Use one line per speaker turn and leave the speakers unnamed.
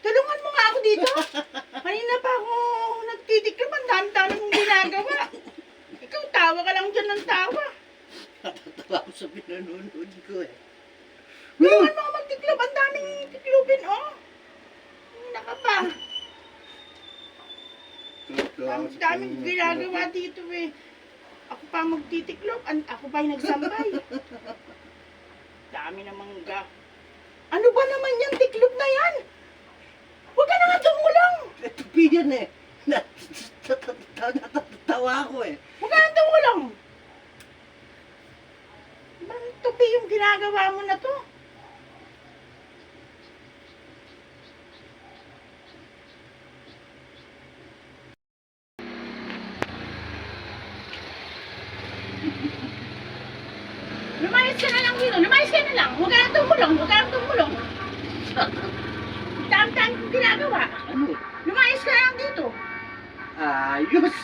Tulungan mo nga ako dito. Kanina pa ako nagtitiklop. Ang dami-dami mong ginagawa. Ikaw, tawa ka lang dyan ng tawa.
Natatawa ako sa pinanonood ko eh.
Tulungan mo ako magtiklop. Ang daming tiklopin, oh. Naka pa. Ang daming ginagawa dito eh. Ako pa magtitiklop. Ako pa yung nagsambay. Dami namang ga. Ano ba naman yung tiklop na yan? Huwag ka na nga tumulong.
Ito yan eh. Natatawa ako eh.
Huwag ka na tumulong. Ibang tupi yung ginagawa mo na to. Lumayas ka na lang dito. Lumayas ka na lang. Huwag ka na tumulong. Huwag ka na tumulong. Dami-dami kong ginagawa.
Ano?
Lumayas ka na lang dito.
Ayos!